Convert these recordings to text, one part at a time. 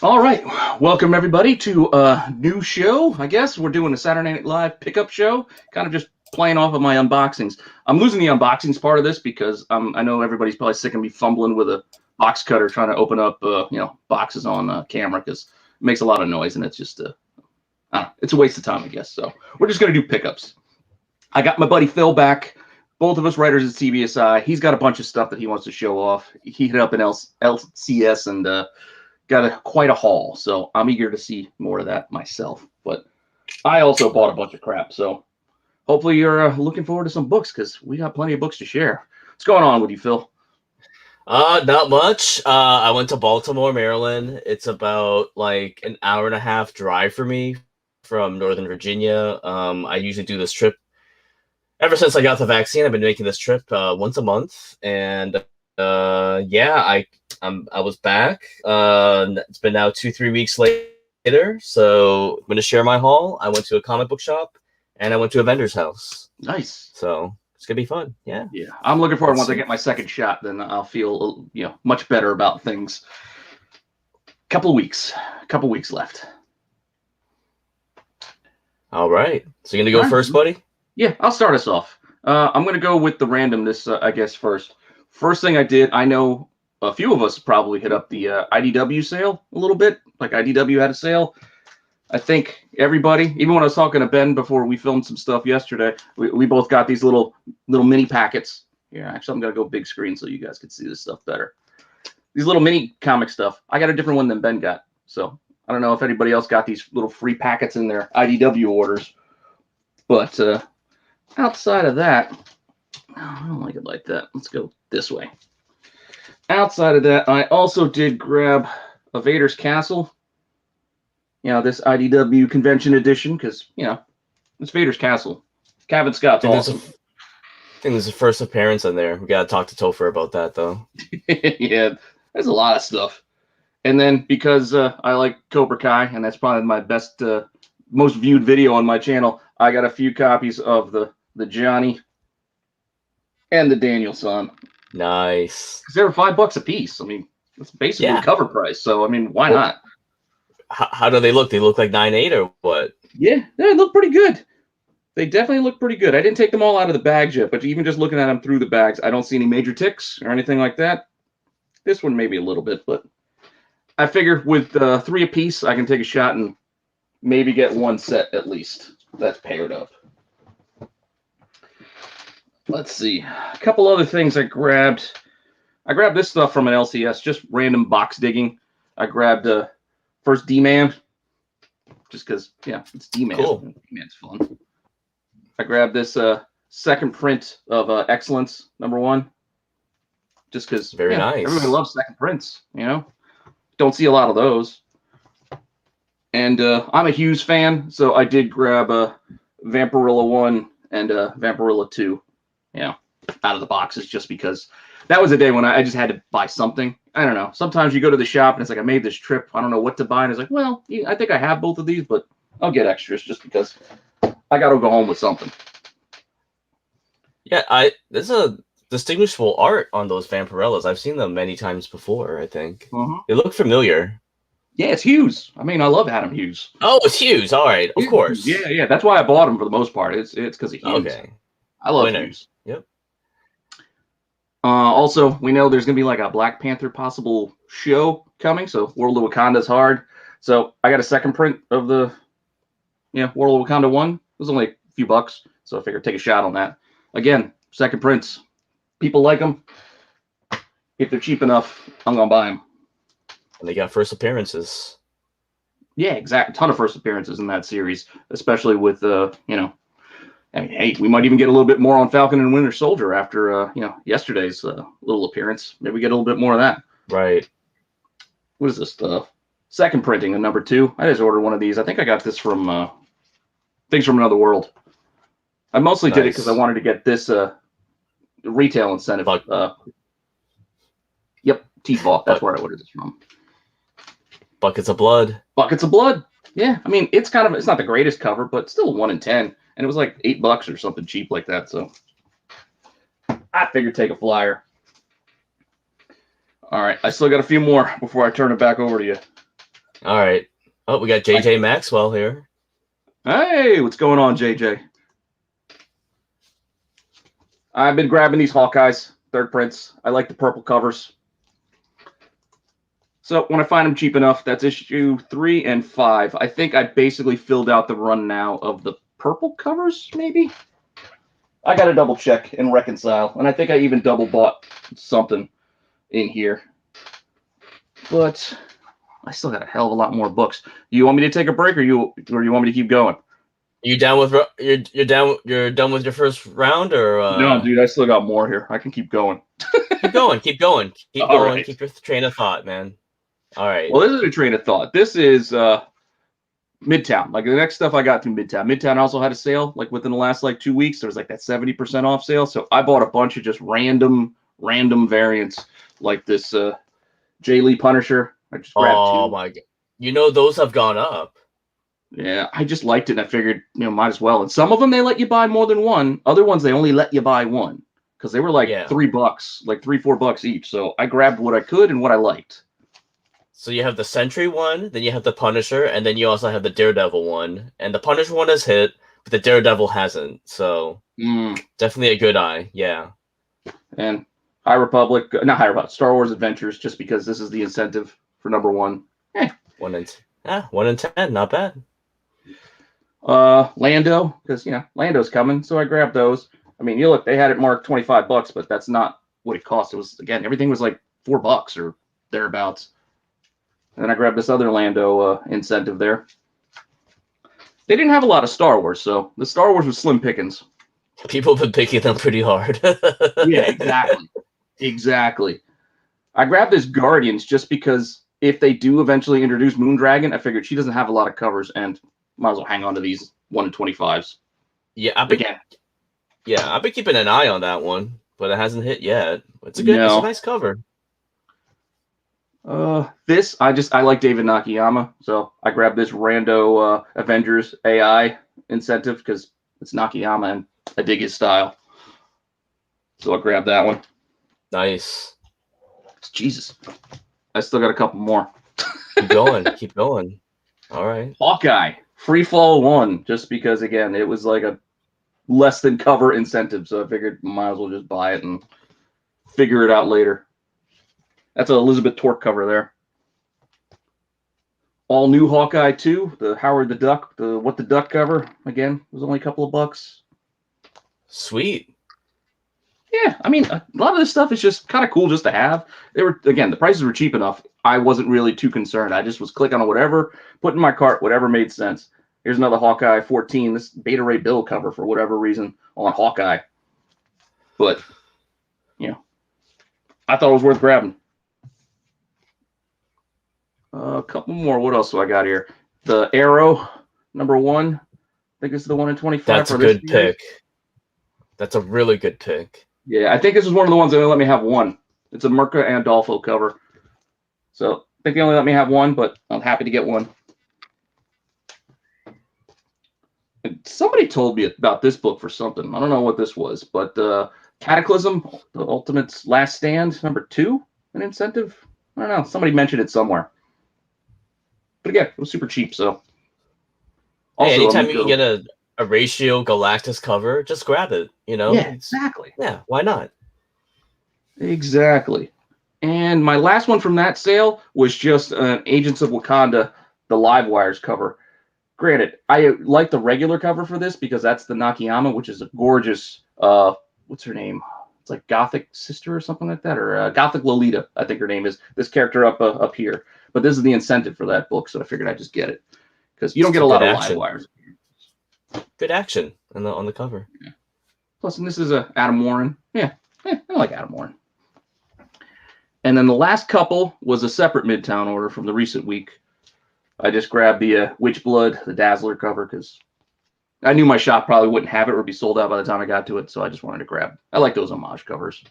All right, welcome everybody to a new show. I guess we're doing a Saturday Night Live pickup show, kind of just playing off of my unboxings. I'm losing the unboxings part of this because I know everybody's probably sick of me fumbling with a box cutter trying to open up boxes on camera because it makes a lot of noise and it's just it's a waste of time, I guess. So we're just gonna do pickups. I got my buddy Phil back. Both of us writers at CBSI. He's got a bunch of stuff that he wants to show off. He hit up an LCS and got quite a haul. So I'm eager to see more of that myself. But I also bought a bunch of crap. So hopefully you're looking forward to some books because we got plenty of books to share. What's going on with you, Phil? Not much. I went to Baltimore, Maryland. It's about like an hour and a half drive for me from Northern Virginia. I usually do this trip. Ever since I got the vaccine, I've been making this trip once a month, and I was back. It's been now 2-3 weeks later, so I'm going to share my haul. I went to a comic book shop, and I went to a vendor's house. Nice. So it's gonna be fun. Yeah. Yeah. I'm looking forward. Once I get my second shot, then I'll feel much better about things. Couple weeks left. All right. So you're gonna go first, buddy? Yeah, I'll start us off. I'm going to go with the randomness, I guess, first. First thing I did, I know a few of us probably hit up the IDW sale a little bit. Like IDW had a sale. I think everybody, even when I was talking to Ben before we filmed some stuff yesterday, we both got these little mini packets. Yeah, actually, I'm going to go big screen so you guys can see this stuff better. These little mini comic stuff. I got a different one than Ben got. So I don't know if anybody else got these little free packets in their IDW orders. But outside of that, I don't like it like that. Let's go this way. Outside of that, I also did grab a Vader's Castle. This IDW convention edition, because, it's Vader's Castle. Kevin Scott's awesome. I think there's a first appearance in there. We got to talk to Topher about that, though. Yeah, there's a lot of stuff. And then because I like Cobra Kai, and that's probably my best, most viewed video on my channel, I got a few copies of the Johnny and the Daniel-san. Nice. Because they were $5 a piece. I mean, it's basically cover price. So I mean, why not? How do they look? They look like 9.8 or what? Yeah, they look pretty good. They definitely look pretty good. I didn't take them all out of the bags yet, but even just looking at them through the bags, I don't see any major ticks or anything like that. This one maybe a little bit, but I figure with 3 a piece, I can take a shot and maybe get one set at least that's paired up. Let's see. A couple other things I grabbed. I grabbed this stuff from an LCS, just random box digging. I grabbed first D-Man, just because, it's D-Man. Cool. D-Man's fun. I grabbed this second print of Excellence, #1, just because very nice. Everybody loves second prints, Don't see a lot of those. And I'm a Hughes fan, so I did grab Vampirilla 1 and Vampirilla 2. Out of the boxes, just because that was a day when I just had to buy something. I don't know. Sometimes you go to the shop and it's like, I made this trip. I don't know what to buy. And it's like, well, I think I have both of these, but I'll get extras just because I got to go home with something. Yeah, there's a distinguishable art on those Vampirillas. I've seen them many times before, I think. They look familiar. Yeah, it's Hughes. I mean, I love Adam Hughes. Oh, it's Hughes. All right. Of course. Yeah. That's why I bought him for the most part. It's because of Hughes. Okay. I love Hughes. Yep. Also, we know there's going to be like a Black Panther possible show coming, so World of Wakanda's hard. So I got a second print of the World of Wakanda 1. It was only a few bucks, so I figured take a shot on that. Again, second prints. People like them. If they're cheap enough, I'm going to buy them. And they got first appearances. Yeah, exactly. A ton of first appearances in that series, especially with, I mean, hey, we might even get a little bit more on Falcon and Winter Soldier after, yesterday's little appearance. Maybe we get a little bit more of that. Right. What is this stuff? Second printing of #2. I just ordered one of these. I think I got this from Things from Another World. I mostly did it because I wanted to get this retail incentive. Yep, T-Ball. That's where I ordered this from. Buckets of Blood. Buckets of Blood. Yeah, I mean, it's not the greatest cover, but still 1 in 10. And it was like $8 or something cheap like that. So I figured take a flyer. All right, I still got a few more before I turn it back over to you. All right. Oh, we got JJ Maxwell here. Hey, what's going on, JJ? I've been grabbing these Hawkeyes, third prints. I like the purple covers. So when I find them cheap enough, that's issue 3 and 5. I think I basically filled out the run now of the purple covers, maybe? I got to double check and reconcile. And I think I even double bought something in here. But I still got a hell of a lot more books. You want me to take a break, or you want me to keep going? You down with you're done with your first round, or No, dude, I still got more here. I can keep going. keep going, keep going, keep All going, right. keep your train of thought, man. All right. Well, this is a train of thought. This is Midtown. Like the next stuff I got through Midtown. Midtown also had a sale. Like within the last 2 weeks, there was that 70% off sale. So I bought a bunch of just random variants, like this J. Lee Punisher. I just grabbed 2. Oh my god! Those have gone up. Yeah, I just liked it, and I figured, might as well. And some of them they let you buy more than one. Other ones they only let you buy one because they were $3, like $3-4 each. So I grabbed what I could and what I liked. So you have the Sentry one, then you have the Punisher, and then you also have the Daredevil one. And the Punisher one has hit, but the Daredevil hasn't. So definitely a good eye. Yeah. And Star Wars Adventures, just because this is the incentive for number 1. 1 in 10, not bad. Lando, because Lando's coming, so I grabbed those. I mean, you look, they had it marked $25, but that's not what it cost. It was, again, everything was like $4 or thereabouts. And then I grabbed this other Lando incentive there. They didn't have a lot of Star Wars, so the Star Wars was slim pickings. People have been picking them pretty hard. Yeah, exactly. I grabbed this Guardians just because if they do eventually introduce Moondragon, I figured she doesn't have a lot of covers, and might as well hang on to these 1 in 25s. Yeah, I've been keeping an eye on that one, but it hasn't hit yet. It's a nice cover. I like David Nakayama, so I grabbed this rando Avengers AI incentive because it's Nakayama and I dig his style. So I grabbed that one. Nice. Jesus. I still got a couple more. Keep going. All right. Hawkeye, Free Fall 1, just because, again, it was like a less than cover incentive, so I figured might as well just buy it and figure it out later. That's an Elizabeth Torque cover there. All new Hawkeye 2, the Howard the Duck, the What the Duck cover, again, was only a couple of bucks. Sweet. Yeah, I mean, a lot of this stuff is just kind of cool just to have. The prices were cheap enough. I wasn't really too concerned. I just was clicking on whatever, put in my cart, whatever made sense. Here's another Hawkeye 14, this Beta Ray Bill cover for whatever reason on Hawkeye. But, I thought it was worth grabbing. A couple more. What else do I got here? The Arrow, number 1. I think it's the 1 in 25. That's a good pick. That's a really good pick. Yeah, I think this is one of the ones that only let me have one. It's a Mirka Andolfo cover. So I think they only let me have one, but I'm happy to get one. And somebody told me about this book for something. I don't know what this was, but Cataclysm, the Ultimate's Last Stand, number 2, an incentive. I don't know. Somebody mentioned it somewhere. But again, it was super cheap, so. Also, hey, anytime you can get a Ratio Galactus cover, just grab it, Yeah, exactly. Yeah, why not? Exactly. And my last one from that sale was just an Agents of Wakanda, the Live Wires cover. Granted, I like the regular cover for this because that's the Nakayama, which is a gorgeous, what's her name? It's like Gothic Sister or something like that, or Gothic Lolita, I think her name is. This character up here. But this is the incentive for that book, so I figured I'd just get it. Because you don't get a lot of Live Wires. Good action on the cover. Yeah. Plus, and this is a Adam Warren. Yeah, I like Adam Warren. And then the last couple was a separate Midtown order from the recent week. I just grabbed the Witchblood, the Dazzler cover, because I knew my shop probably wouldn't have it or be sold out by the time I got to it, so I just wanted to grab. I like those homage covers.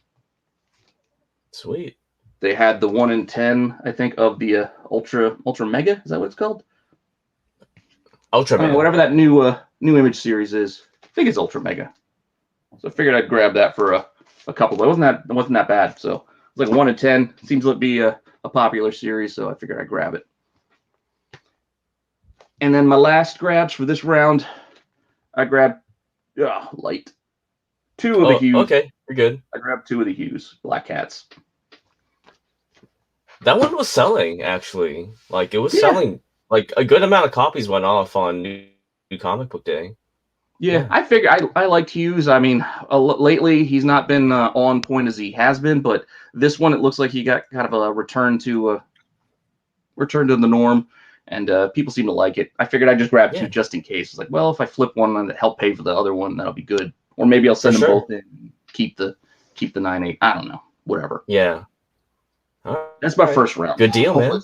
Sweet. They had the 1 in 10, I think, of the Ultra Mega. Is that what it's called? Ultra Mega. Whatever that new Image series is. I think it's Ultra Mega. So I figured I'd grab that for a couple. But it wasn't that bad. So it's like 1 in 10. Seems to be a popular series, so I figured I'd grab it. And then my last grabs for this round, I grabbed light. Two of the Oh, hues. okay, you're good. I grabbed two of the hues, Black Cats. That one was selling, actually. Like, it was Yeah. selling. Like, a good amount of copies went off on New Comic Book Day. Yeah, I figure I liked Hughes. I mean, lately he's not been on point as he has been, but this one it looks like he got kind of a return to the norm, and people seem to like it. I figured I'd just grab two just in case. It's like, well, if I flip one and help pay for the other one, that'll be good. Or maybe I'll send them both in, and keep the 9.8. I don't know, whatever. Yeah, that's my first round. Good deal, man.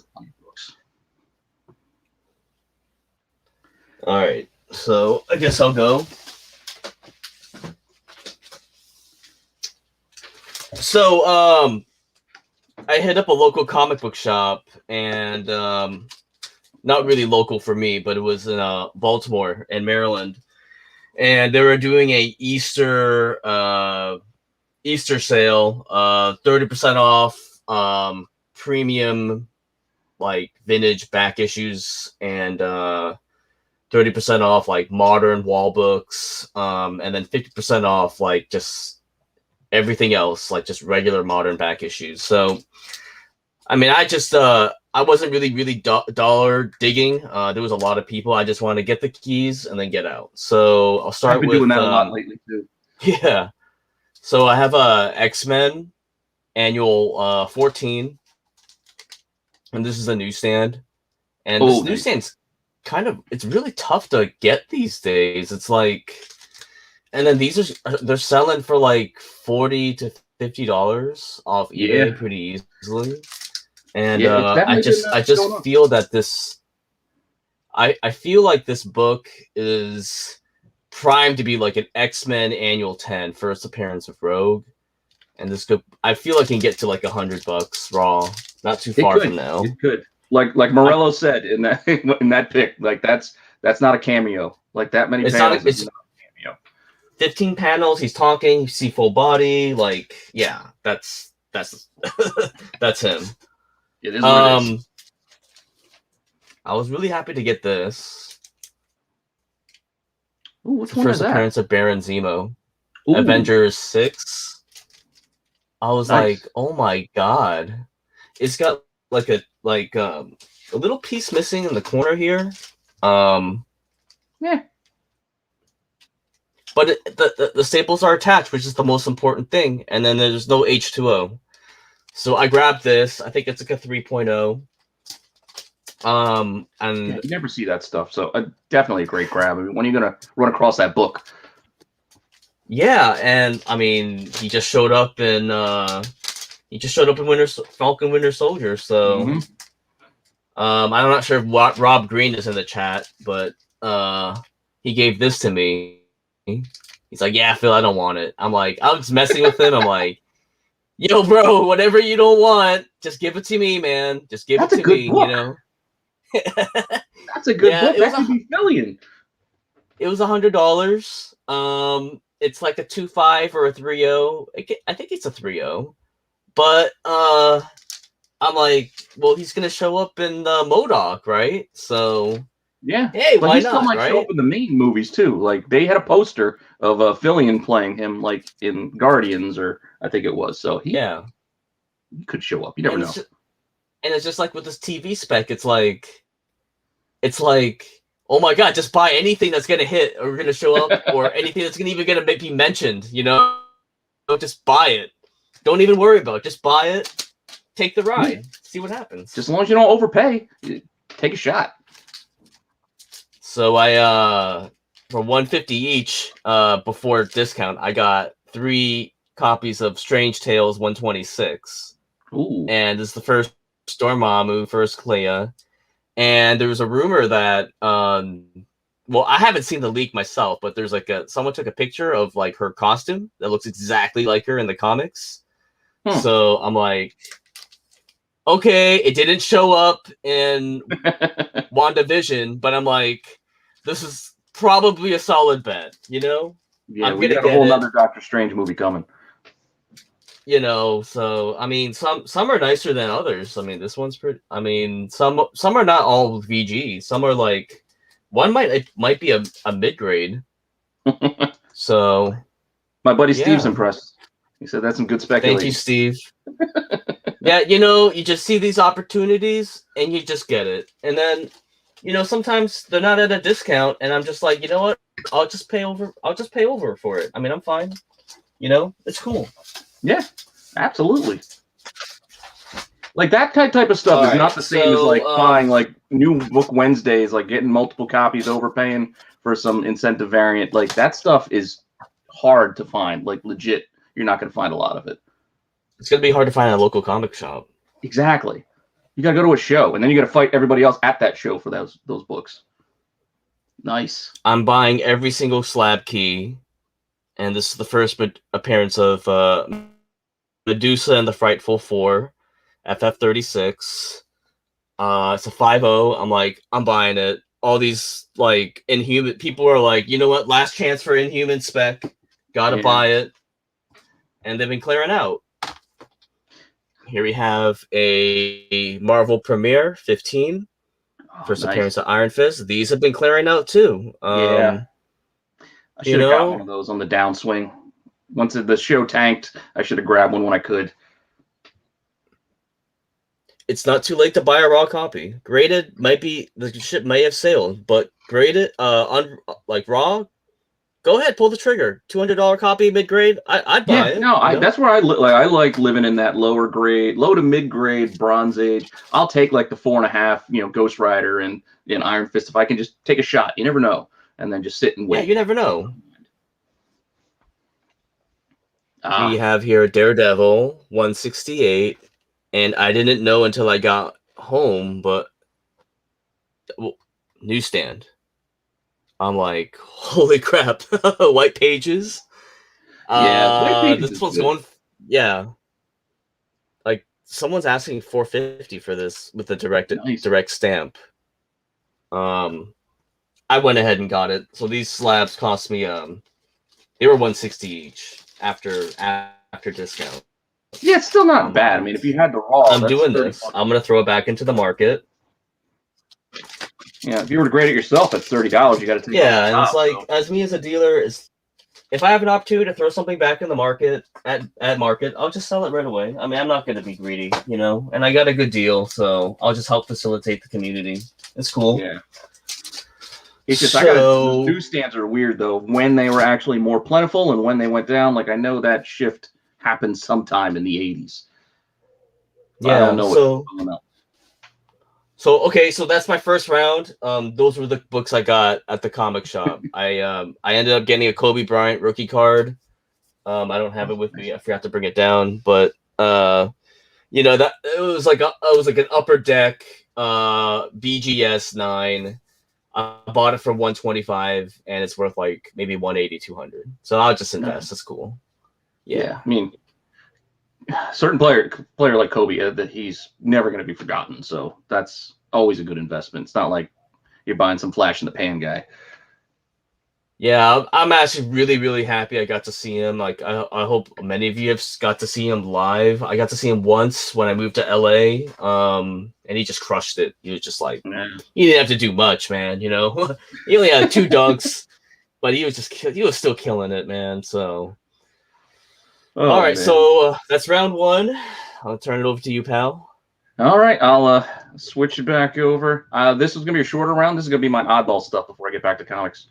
All right, so I guess I'll go. So, I hit up a local comic book shop, and not really local for me, but it was in Baltimore and Maryland, and they were doing a Easter sale, 30% off premium like vintage back issues, and 30% off like modern wall books, and then 50% off like just everything else, like just regular modern back issues. So, I mean, I wasn't really dollar digging. There was a lot of people. I just wanted to get the keys and then get out. So I'll start I've been with doing that a lot lately too. Yeah. So I have a X-Men Annual 14, and this is a newsstand. And this newsstand's it's really tough to get these days. It's like, and then they're selling for like $40 to $50 off eBay pretty easily. And I just feel that I feel like this book is primed to be like an X-Men Annual 10, first appearance of Rogue. And I feel I can get to like $100 raw, not too far from now. It could. Like Morello said in that pick, like that's not a cameo. Like that many panels is not a cameo. 15 panels, he's talking, you see full body, like that's that's him. It is what it is. I was really happy to get this. Ooh, which one is that? First appearance of Baron Zemo. Ooh. Avengers 6. I was like, oh my god. It's got like a little piece missing in the corner here. Yeah. But the staples are attached, which is the most important thing. And then there's no H2O. So I grabbed this. I think it's like a 3.0. And you never see that stuff. So definitely a great grab. I mean, when are you gonna run across that book? Yeah, and I mean, he just showed up in Falcon Winter Soldier. So I'm not sure if Rob Green is in the chat, but he gave this to me. He's like, yeah, Phil, I don't want it. I'm like, I was messing with him. I'm like, yo, bro, whatever you don't want, just give it to me, man. Just give it to me, book. you know. That's a good book. That could be Fillion. It was $100. It's like a 2.5 or a 3.0. I think it's a 3.0. But I'm like, well, he's gonna show up in MODOK, right? So yeah, hey, but why he still not? might right? show up in the main movies too. Like they had a poster of Fillion playing him, like in Guardians, or I think it was. So he could show up. You never know. And it's just like with this TV spec, it's like, oh my god, just buy anything that's gonna hit or gonna show up, or anything that's gonna be mentioned. You know, just buy it. Don't even worry about it. Just buy it. Take the ride. See what happens. Just as long as you don't overpay, take a shot. So I for $150 each, before discount, I got 3 copies of Strange Tales 126. Ooh. And this is the first Dormammu, first Clea. And there was a rumor that well, I haven't seen the leak myself, but there's like someone took a picture of like her costume that looks exactly like her in the comics. So I'm like, okay, it didn't show up in WandaVision, but I'm like, this is probably a solid bet, you know? Yeah, we got a whole other Doctor Strange movie coming. You know, so I mean, some are nicer than others. I mean, this one's pretty. I mean, some are not all VG. Some are like One might be a mid grade. So My buddy Steve's yeah. impressed. He said that's some good Thank you, speculation. Steve. Yeah, you just see these opportunities and you just get it. And then, sometimes they're not at a discount and I'm just like, you know what? I'll just pay over for it. I mean, I'm fine. It's cool. Yeah, absolutely. Like that type of stuff is not the same as like buying like new book Wednesdays, like getting multiple copies, overpaying for some incentive variant. Like that stuff is hard to find. Like legit, you're not going to find a lot of it. It's going to be hard to find a local comic shop. Exactly. You got to go to a show, and then you got to fight everybody else at that show for those books. Nice. I'm buying every single slab key, and this is the first appearance of Medusa and the Frightful Four, FF36. It's a 5.0. I'm like, I'm buying it. All these like Inhuman people are like, you know what? Last chance for Inhuman spec. Gotta buy it. And they've been clearing out. Here we have a Marvel Premiere 15. First appearance of Iron Fist. These have been clearing out too. I should have got one of those on the downswing. Once the show tanked, I should have grabbed one when I could. It's not too late to buy a raw copy. Graded the ship may have sailed, but graded like raw, go ahead, pull the trigger. $200 copy mid grade. I'd buy it. No, that's where I like living in that low to mid grade Bronze Age. I'll take like the 4.5, Ghost Rider and Iron Fist if I can just take a shot. You never know, and then just sit and wait. Yeah, you never know. We have here Daredevil 168. And I didn't know until I got home, but newsstand. I'm like, holy crap! White pages. White pages. This one's going. Yeah, like someone's asking $450 for this with the direct stamp. I went ahead and got it. So these slabs cost me they were $160 each after discount. Yeah, it's still not bad. I mean, if you had the raw, I'm doing this. I'm gonna throw it back into the market. Yeah, if you were to grade it yourself, that's $30. You got to take. Yeah, and it's like as me as a dealer, if I have an opportunity to throw something back in the market at market, I'll just sell it right away. I mean, I'm not gonna be greedy, and I got a good deal, so I'll just help facilitate the community. It's cool. Yeah. It's just those newsstands are weird though. When they were actually more plentiful and when they went down, like I know that shift happened sometime in the 80s. Yeah, I don't know what's going on. So that's my first round. Those were the books I got at the comic shop. I ended up getting a Kobe Bryant rookie card. I don't have it with me. I forgot to bring it down, but that it was like an upper deck BGS 9. I bought it for $125 and it's worth like maybe $180, $200. So I'll just invest. That's cool. Yeah, I mean, certain player like Kobe, that he's never going to be forgotten. So that's always a good investment. It's not like you're buying some flash in the pan guy. Yeah, I'm actually really, really happy I got to see him. Like, I hope many of you have got to see him live. I got to see him once when I moved to LA, and he just crushed it. He was just like, he didn't have to do much, man. He only had 2 dunks, but he was still killing it, man. So, all right, man. So that's round 1. I'll turn it over to you, pal. All right, I'll switch it back over. This is gonna be a shorter round. This is gonna be my oddball stuff before I get back to comics.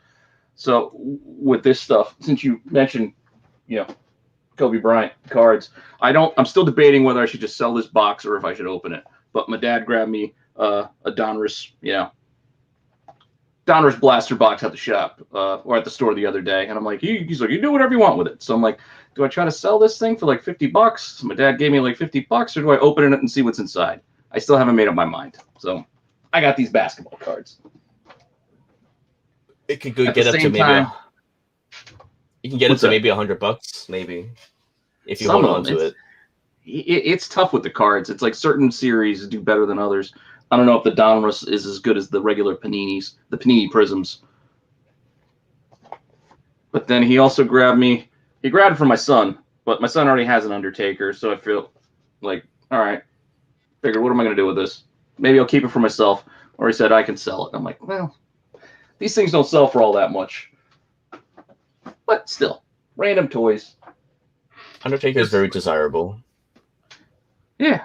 So with this stuff, since you mentioned, Kobe Bryant cards, I'm still debating whether I should just sell this box or if I should open it. But my dad grabbed me a Donruss, Donruss blaster box at the shop or at the store the other day, and I'm like, he's like, you do whatever you want with it. So I'm like, do I try to sell this thing for like $50? So my dad gave me like $50, or do I open it and see what's inside? I still haven't made up my mind. So I got these basketball cards. It could get up to maybe. You can get up to maybe $100, maybe, if you hold on to it. It's tough with the cards. It's like certain series do better than others. I don't know if the Donruss is as good as the regular Paninis, the Panini Prisms. But then he also grabbed it for my son, but my son already has an Undertaker, so I feel like, all right, figured, what am I going to do with this? Maybe I'll keep it for myself. Or he said, I can sell it. I'm like, well, these things don't sell for all that much. But still, random toys. Undertaker is very desirable. Yeah.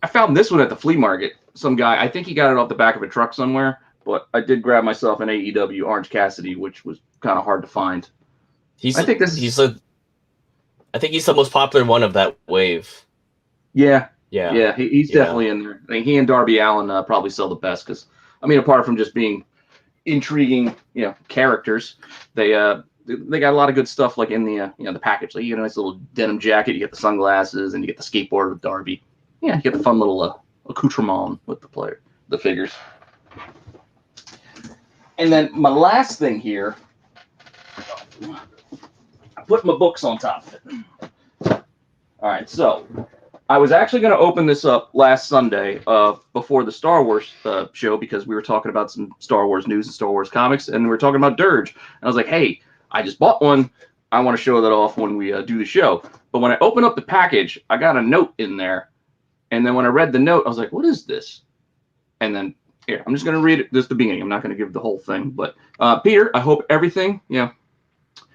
I found this one at the flea market. Some guy, I think he got it off the back of a truck somewhere, but I did grab myself an AEW Orange Cassidy, which was kind of hard to find. I think he's the most popular one of that wave. Yeah. Yeah. He's definitely in there. I think he and Darby Allin probably sell the best because, I mean, apart from just being intriguing, characters, they got a lot of good stuff like in the the package. Like you get a nice little denim jacket, you get the sunglasses, and you get the skateboard with Darby. Yeah, you get the fun little accoutrement with the figures. And then my last thing here, I put my books on top of it. All right, so I was actually going to open this up last Sunday before the Star Wars show because we were talking about some Star Wars news and Star Wars comics, and we were talking about Dirge. And I was like, hey, I just bought one. I want to show that off when we do the show. But when I opened up the package, I got a note in there. And then when I read the note, I was like, what is this? And then, here, I'm just going to read it. This is the beginning. I'm not going to give the whole thing. But, Peter, I hope everything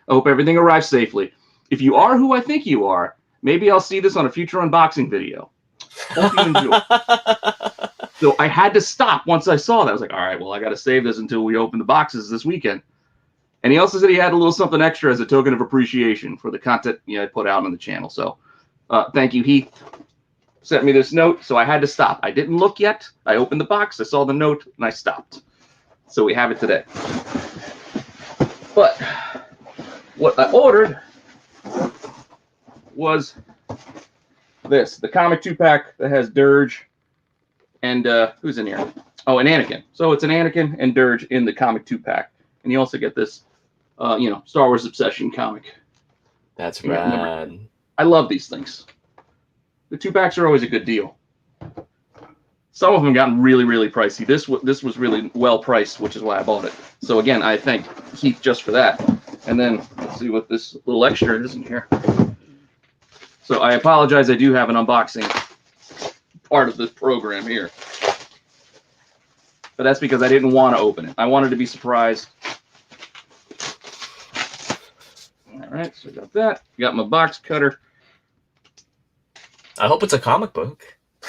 arrives safely. If you are who I think you are, maybe I'll see this on a future unboxing video. Hope you enjoy. So I had to stop once I saw that. I was like, all right, well, I got to save this until we open the boxes this weekend. And he also said he had a little something extra as a token of appreciation for the content I put out on the channel. So thank you, Heath. Sent me this note, so I had to stop. I didn't look yet. I opened the box, I saw the note, and I stopped. So we have it today. But what I ordered was this, the comic 2-pack that has Dirge and who's in here? Oh, and Anakin. So it's an Anakin and Dirge in the comic 2-pack. And you also get this, Star Wars Obsession comic. That's rad. I love these things. The 2-packs are always a good deal. Some of them gotten really, really pricey. This was really well priced, which is why I bought it. So again, I thank Heath just for that. And then let's see what this little extra is in here. So I apologize. I do have an unboxing part of this program here, but that's because I didn't want to open it. I wanted to be surprised. All right, so I got that. Got my box cutter. I hope it's a comic book.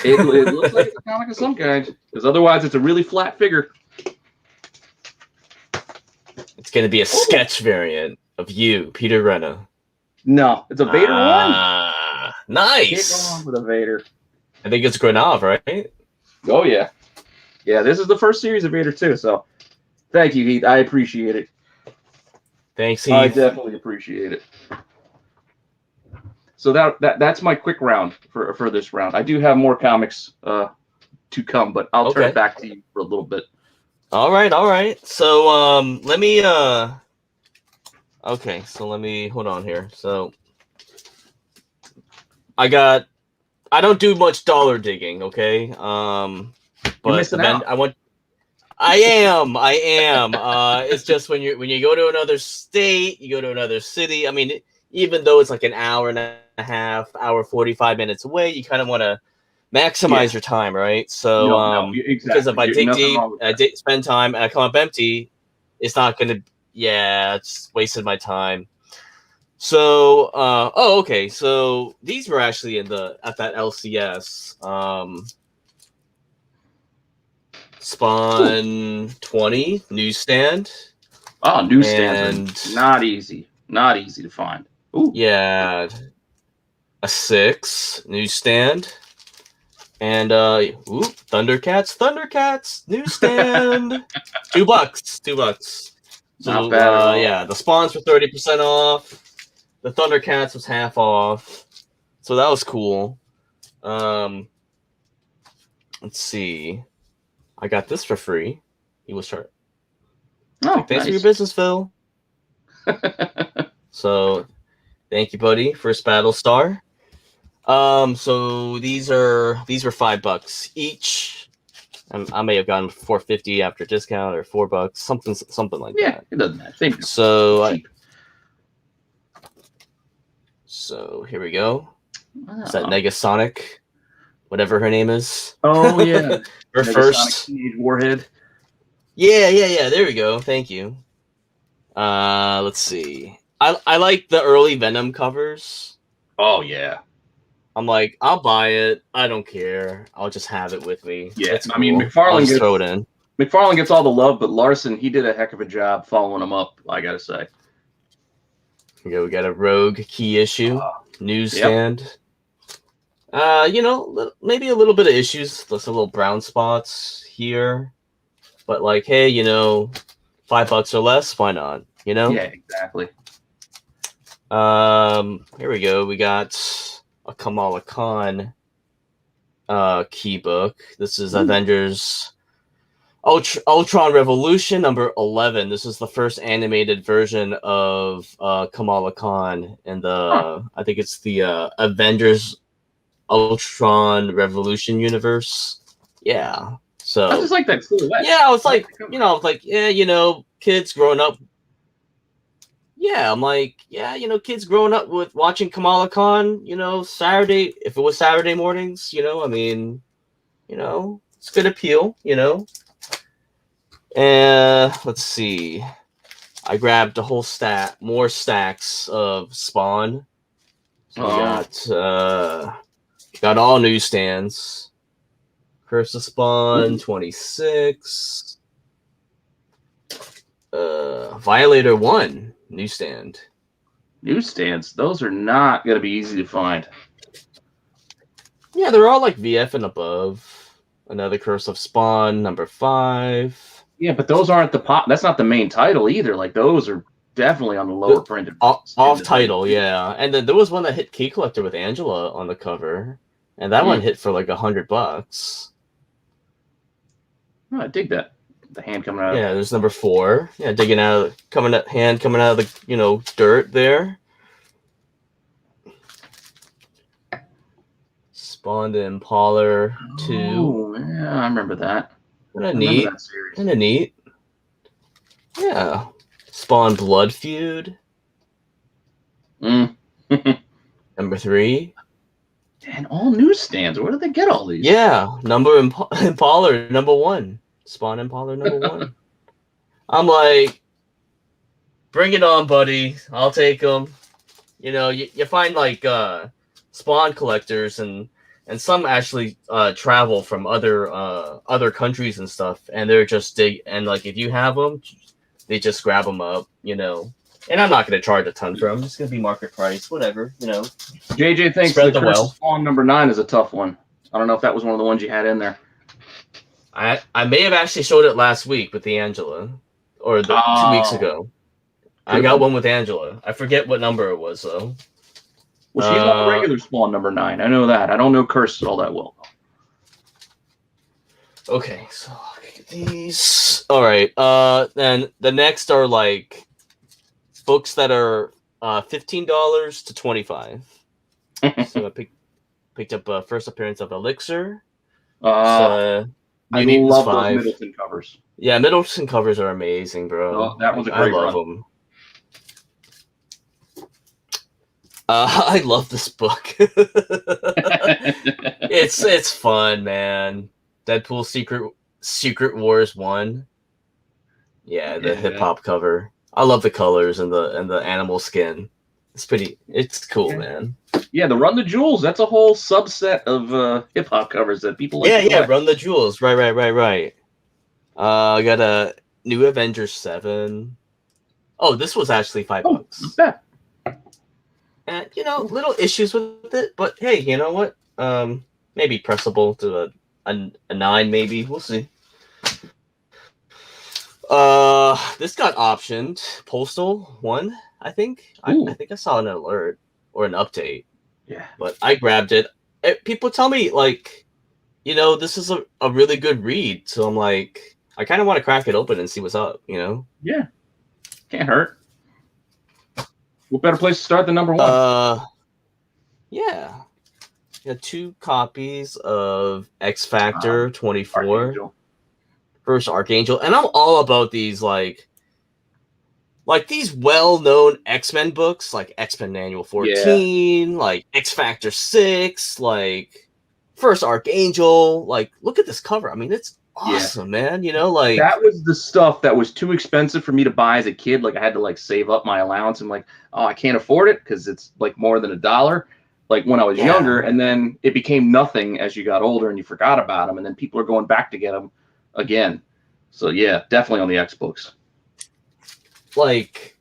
It looks like it's a comic of some kind, because otherwise it's a really flat figure. It's going to be a sketch variant of you, Peter Renna. No, it's a Vader one. Nice. Can't go wrong with a Vader. I think it's Grenov, right? Oh, yeah. Yeah, this is the first series of Vader, too, so thank you, Heath. I appreciate it. Thanks, Heath. I definitely appreciate it. So that's my quick round for this round. I do have more comics to come, but I'll turn it back to you for a little bit. All right. So let me hold on here. So I don't do much dollar digging, okay? But I am. It's just when you go to another state, you go to another city. I mean, even though it's like an hour and a half, 45 minutes away, you kind of want to maximize your time, right? So, exactly. Because if I dig deep, spend time, and I come up empty, it's not going to, it's wasted my time. So, okay. So these were actually at that LCS. Spawn 20 newsstand. Oh, newsstands are not easy to find. Ooh. Yeah, a 6 newsstand, and Thundercats newsstand. $2. So not bad. Yeah, the spawns were 30% off. The Thundercats was half off, so that was cool. Let's see. I got this for free. He was sharp. Oh, thanks for your business, Phil. So, thank you, buddy. First battle star. So these were $5 each. I may have gotten $4.50 after discount, or $4, something like that. Yeah, it doesn't matter. So here we go. Wow. Is that Negasonic? Whatever her name is. Oh yeah, her first Teenage Warhead. Yeah. There we go. Thank you. Let's see. I like the early Venom covers. Oh yeah, I'm like, I'll buy it. I don't care. I'll just have it with me. yeah. It's I mean, cool. I'll just throw it in. McFarlane gets all the love, but Larson, he did a heck of a job following him up. I gotta say. We got a Rogue key issue newsstand. Yep. Maybe a little bit of issues. There's a little brown spots here, but like, hey, $5 or less, why not? Yeah, exactly. Here we go. We got a Kamala Khan key book. This is Avengers Ultron Revolution number 11. This is the first animated version of Kamala Khan in the I think it's the Avengers Ultron Revolution universe. Yeah. So I just like that silhouette. Yeah, I was like, kids growing up. Yeah, I'm like, kids growing up with watching Kamala Khan, Saturday, if it was Saturday mornings, it's good appeal, And let's see. I grabbed a whole more stacks of Spawn. So we got all newsstands. Curse of Spawn 26. Violator 1 newsstand. Newsstands, those are not going to be easy to find. Yeah, they're all like VF and above. Another Curse of Spawn, number 5. Yeah, but those aren't that's not the main title either. Like, those are definitely on the lower printed. Off title, yeah. And then there was one that hit Key Collector with Angela on the cover. And that one hit for like $100. Oh, I dig that. The hand coming out. Yeah, there's number 4. Yeah, coming out of the dirt there. Spawned in Impaler 2. Oh, yeah, I remember that. Kinda neat. Yeah. Spawn Blood Feud. Number 3. And all newsstands. Where did they get all these? Yeah, Impaler number 1. Spawn Impaler number 1. I'm like, bring it on, buddy. I'll take them. You find like Spawn collectors and some actually travel from other countries and stuff, and they're just and like if you have them, they just grab them up, And I'm not going to charge a ton for them. It's going to be market price, whatever, JJ thinks the Curse of Spawn number 9 is a tough one. I don't know if that was one of the ones you had in there. I may have actually showed it last week with the Angela, or 2 weeks ago. I got one with Angela. I forget what number it was though. Well, she's not a regular Spawn number 9. I know that. I don't know Curse all that well. Okay, so look at these. All right. Then the next are like books that are $15 to $25. So I picked up first appearance of Elixir. I love those Middleton covers. Yeah, Middleton covers are amazing, bro. Oh, that was a great I love them. I love this book. It's fun, man. Deadpool Secret Wars 1. Yeah, the hip hop cover. I love the colors and the animal skin. It's cool, man. Yeah, the Run the Jewels, that's a whole subset of hip hop covers that people like. Yeah, Run the Jewels. Right. I got a new Avengers 7. Oh, this was actually $5. Yeah. And little issues with it, but hey, you know what? Maybe pressable to a 9, maybe. We'll see. This got optioned. Postal 1, I think. I think I saw an alert or an update. Yeah. But I grabbed it. People tell me, like, this is a really good read. So I'm like, I kind of want to crack it open and see what's up, Yeah. Can't hurt. What better place to start than number 1? Yeah. 2 copies of X Factor 24. Archangel. First Archangel. And I'm all about these, like these well-known X-Men books, like X-Men Manual 14, like X Factor 6, like First Archangel. Like, look at this cover. I mean, it's awesome, man. You know, like That was the stuff that was too expensive for me to buy as a kid. Like I had to like save up my allowance. I'm like, oh, I can't afford it because it's like more than $1. Like when I was younger, yeah, and then it became nothing as you got older and you forgot about them, and then people are going back to get them again. So yeah, definitely on the Xbox. like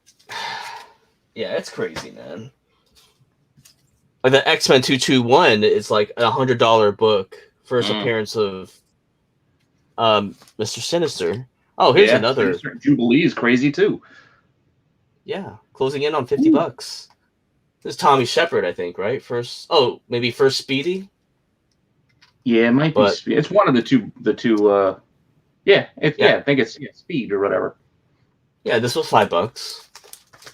yeah, it's crazy, man. Like the X-Men 221 is like $100 book. First Mm. appearance of Mr. Sinister. Oh, here's Yeah, another. Sinister Jubilee is crazy too. Yeah, closing in on Ooh. $50. This is Tommy Shepard, I think, right? Maybe first Speedy, Yeah, it might be. but It's one of the two. Yeah, yeah, I think it's Speed or whatever. yeah, this was $5.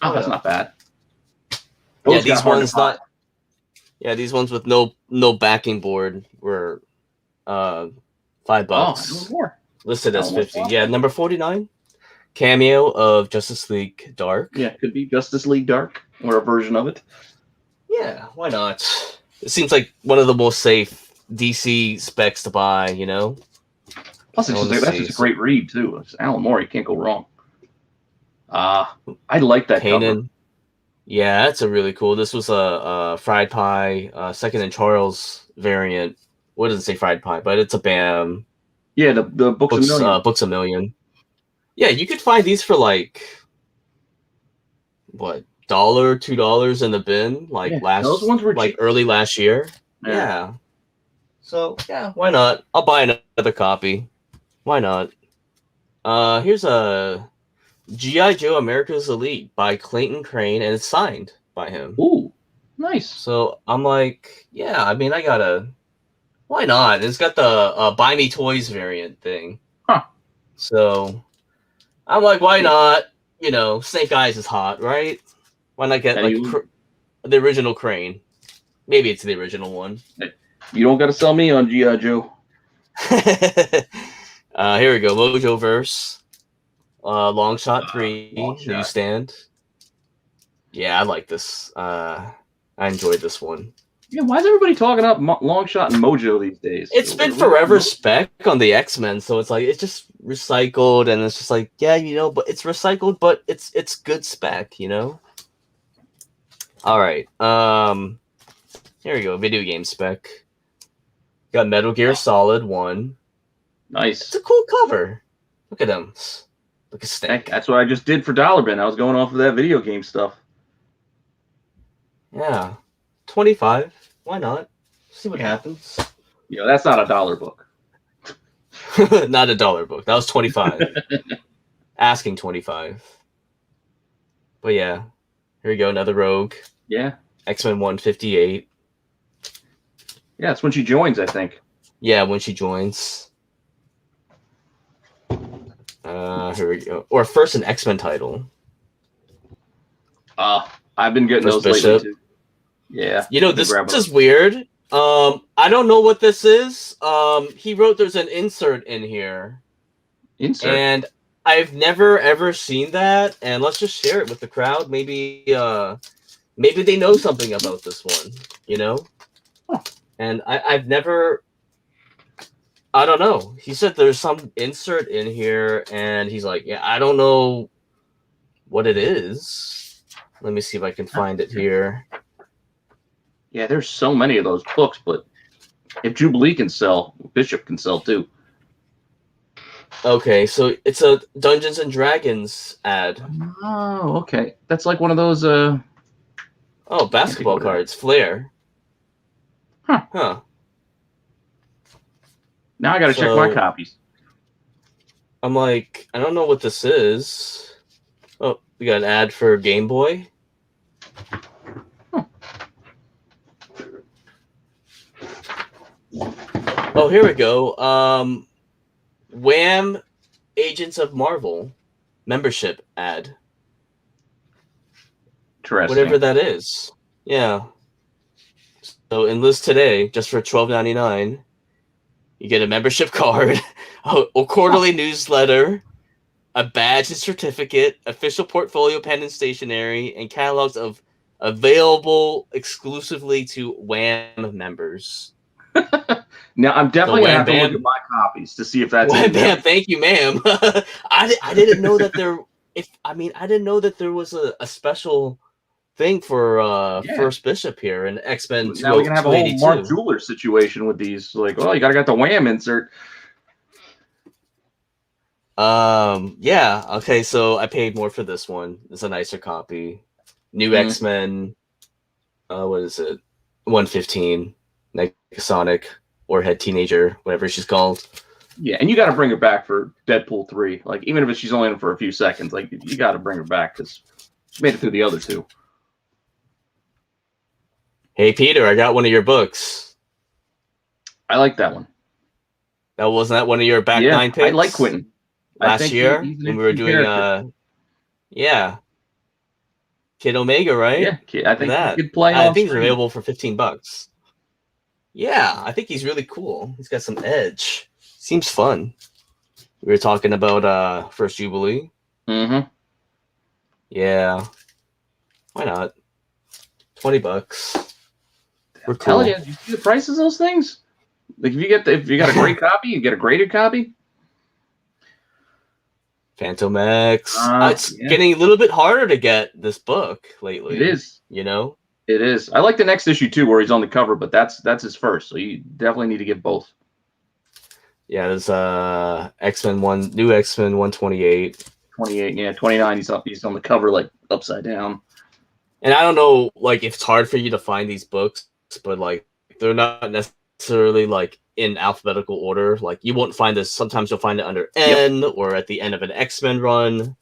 Oh, that's not bad. Yeah, Those got hard to find. these ones with no backing board were $5. Oh, no more. Listed as No more 50. stuff. Yeah, number 49. Cameo of Justice League Dark. Yeah, could be Justice League Dark or a version of it. Yeah, why not? It seems like one of the most safe DC specs to buy, you know? Plus, that's just a great read too. It's Alan Moore. You can't go wrong. I like that cover. Kanan. Yeah, that's a really cool. This was a fried pie, second and Charles variant. What does it say fried pie? But it's a BAM. Yeah, the books a million. Books a million. Yeah, you could find these for like what $2 in the bin, like those ones were cheap. early last year. Yeah. So yeah, why not? I'll buy another copy. Why not? Here's a G.I. Joe America's Elite by Clayton Crane, and it's signed by him. Ooh, nice. So I'm like, yeah, I mean, I gotta. Why not? It's got the Buy Me Toys variant thing. Huh. So I'm like, why not? You know, Snake Eyes is hot, right? Why not get the original Crane? Maybe it's the original one. You don't got to sell me on G.I. Joe. Here we go. Mojo Verse. Long Shot 3. Newsstand. Yeah, I like this. I enjoyed this one. Yeah, why is everybody talking up Long Shot and Mojo these days? It's been forever spec on the X-Men, so it's like it's just recycled, and it's just like, yeah, you know, but it's recycled, but it's good spec, you know. All right, here we go. Video game spec. Got Metal Gear Solid 1. Nice. It's a cool cover. Look at them. Look at Snake. That's what I just did for Dollar Bin. I was going off of that video game stuff. Yeah, 25. Why not? See what happens. You know, that's not a dollar book. Not a dollar book. That was 25. Asking 25. But yeah, here we go. Another Rogue. Yeah. X-Men 158. Yeah, it's when she joins, I think. Yeah, when she joins. Here we go. Or first an X-Men title. I've been getting First those Bishop. lately too. Yeah. You know, this is weird. I don't know what this is. He wrote there's an insert in here. Insert. And I've never ever seen that. And let's just share it with the crowd. Maybe they know something about this one, you know? Huh. And I've never, I don't know. He said there's some insert in here, and he's like, yeah, I don't know what it is. Let me see if I can find it here. Yeah, there's so many of those books, but if Jubilee can sell, Bishop can sell too. Okay, so it's a Dungeons and Dragons ad. Oh, okay. That's like one of those basketball cards, Flair. Huh. Now I gotta check my copies. I'm like, I don't know what this is. Oh, we got an ad for Game Boy. Oh, here we go. Wham! Agents of Marvel membership ad. Interesting. Whatever that is. Yeah. So enlist today just for $12.99. You get a membership card, a quarterly newsletter, a badge and certificate, official portfolio pen and stationery, and catalogs of available exclusively to Wham members. Now I'm The definitely gonna Wham have to look Bam. at my copies to see if that's Wham in there. Bam, thank you, ma'am. I didn't know that there. I didn't know that there was a special thing for Yeah. First Bishop here in X-Men Now we're gonna have a whole Mark 282. Jeweler situation with these. Like, oh, you gotta got the Wham insert. Yeah, okay, so I paid more for this one. It's a nicer copy. New Mm. X-Men, what is it? 115, Negasonic, Warhead Teenager, whatever she's called. Yeah, and you got to bring her back for Deadpool 3. Like, even if she's only in it for a few seconds, like you got to bring her back because she made it through the other two. Hey Peter, I got one of your books. I like that one. That wasn't that one of your back nine picks? I like Quentin. Last year he's an when we were interesting doing character. yeah, Kid Omega, right? Yeah, I Look at think he that. could play I on think he's screen. available for $15. Yeah, I think he's really cool. He's got some edge. Seems fun. We were talking about First Jubilee. Mm-hmm. Yeah. Why not? $20. We're Telling cool. you, you see the prices of those things? Like if you got a great copy, you get a graded copy. Phantom X. It's Yeah. getting a little bit harder to get this book lately. It is. You know? It is. I like the next issue too, where he's on the cover, but that's his first, so you definitely need to get both. Yeah, there's X-Men New X-Men 128. 28, yeah, 29. He's on the cover like upside down. And I don't know, like, if it's hard for you to find these books, but like they're not necessarily like in alphabetical order. Like you won't find this. Sometimes you'll find it under N or at the end of an X-Men run.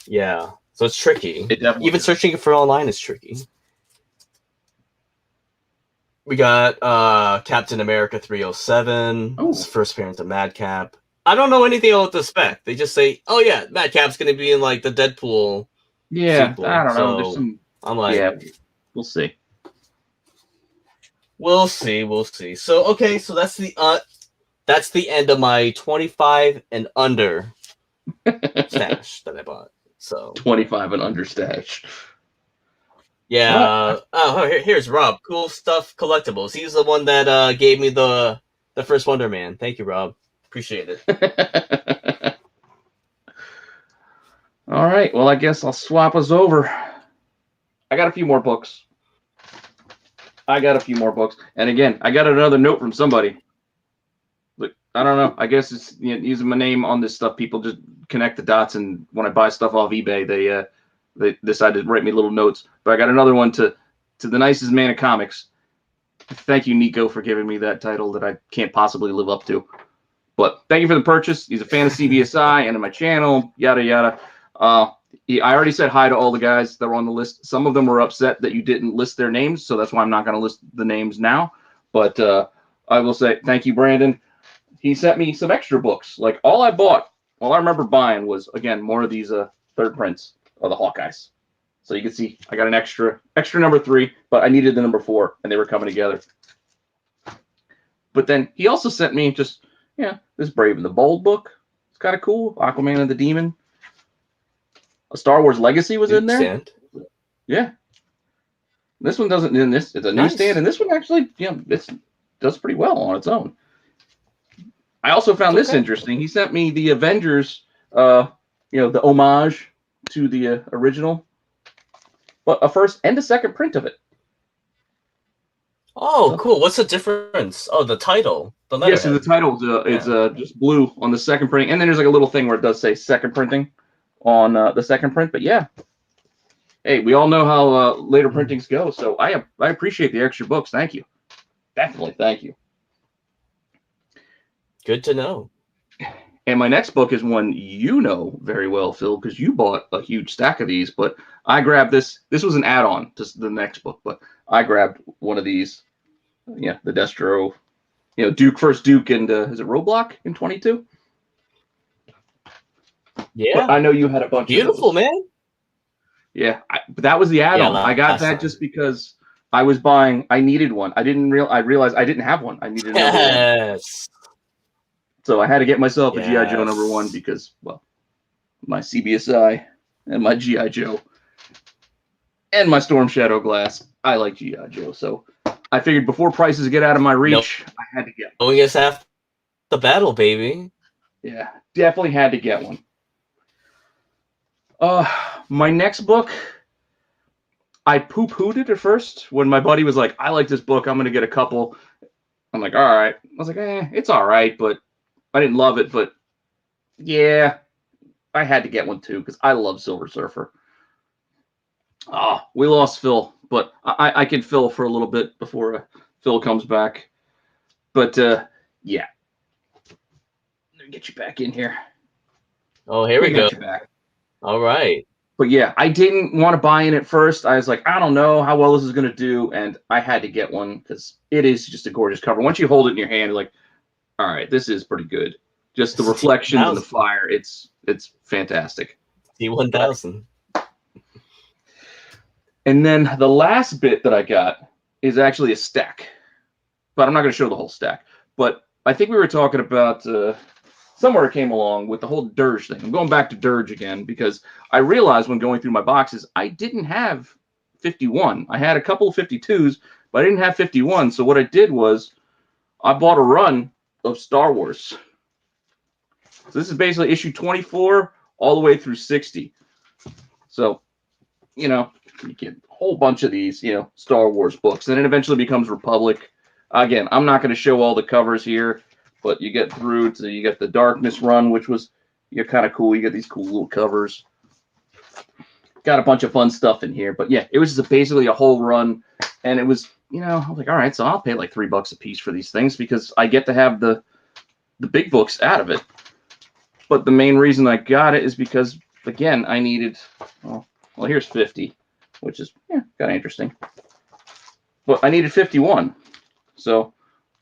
Yeah, so it's tricky. It definitely Even is. searching it for online is tricky. We got Captain America 307. It's the first appearance of Madcap. I don't know anything about the spec. They just say, "Oh yeah, Madcap's going to be in like the Deadpool." Yeah, sequel. I don't know. So There's some. I'm like, Yeah, we'll see. We'll see. So okay, so that's the end of my 25 and under stash that I bought. So 25 and under stash. yeah. Here's Rob. Cool Stuff Collectibles. He's the one that gave me the first Wonder Man. Thank you, Rob. Appreciate it. All right. Well, I guess I'll swap us over. I got a few more books. And again, I got another note from somebody. Look, I don't know. I guess it's using my name on this stuff. People just connect the dots, and when I buy stuff off eBay, they decide to write me little notes. But I got another one to the nicest man of comics. Thank you, Nico, for giving me that title that I can't possibly live up to. But thank you for the purchase. He's a fan of CBSI and of my channel, yada, yada. I already said hi to all the guys that were on the list. Some of them were upset that you didn't list their names, so that's why I'm not going to list the names now. But I will say thank you, Brandon. He sent me some extra books. Like all I remember buying was, again, more of these third prints of the Hawkeyes. So you can see I got an extra number 3, but I needed the number 4, and they were coming together. But then he also sent me just, this Brave and the Bold book. It's kind of cool. Aquaman and the Demon. A Star Wars Legacy was in there. Yeah. This one doesn't in this. It's a newsstand, and this one actually, this does pretty well on its own. I also found this interesting. He sent me the Avengers, the homage to the original, but a first and a second print of it. Oh, cool. What's the difference? Oh, the title. The letterhead. Yeah, so the title is just blue on the second printing, and then there's like a little thing where it does say second printing on the second print. But yeah, hey, we all know how later printings go, so I appreciate the extra books. Thank you. Definitely, thank you. Good to know. And my next book is one you know very well, Phil, because you bought a huge stack of these. But I grabbed this. This was an add-on to the next book, but I grabbed one of these. Yeah, the Destro, Duke, and is it Roblox in 22? Yeah, but I know you had a bunch. Beautiful, of those. Man. Yeah, but that was the add-on. I got that just because I was buying. I needed one. I realized I didn't have one. I needed another one. So I had to get myself a G.I. Joe number 1 because, well, my CBSI and my G.I. Joe and my Storm Shadow Glass. I like G.I. Joe, so I figured before prices get out of my No, reach, I had to get. knowing is half the battle, baby. Yeah, definitely had to get one. My next book, I poo-pooed it at first when my buddy was like, "I like this book. I'm gonna get a couple." I'm like, "All right." I was like, it's all right," but I didn't love it. But yeah, I had to get one too because I love Silver Surfer. Oh, we lost Phil, but I can Phil for a little bit before Phil comes back. But yeah, let me get you back in here. Oh, here we go. Got you back. All right. But yeah, I didn't want to buy in at first. I was like, I don't know how well this is going to do, and I had to get one because it is just a gorgeous cover. Once you hold it in your hand, you're like, all right, this is pretty good. Just the reflections and the fire, it's fantastic. T1000. And then the last bit that I got is actually a stack, but I'm not going to show the whole stack. But I think we were talking about somewhere it came along with the whole Dirge thing. I'm going back to Dirge again because I realized when going through my boxes, I didn't have 51. I had a couple of 52s, but I didn't have 51. So what I did was I bought a run of Star Wars. So this is basically issue 24 all the way through 60. So, you get a whole bunch of these, Star Wars books. And then it eventually becomes Republic. Again, I'm not going to show all the covers here, but you get through to, you get the Darkness run, which was kind of cool. You get these cool little covers. Got a bunch of fun stuff in here. But yeah, it was just basically a whole run. And it was, I was like, all right, so I'll pay like $3 a piece for these things because I get to have the big books out of it. But the main reason I got it is because, again, I needed, well here's 50, which is kind of interesting. But I needed 51. So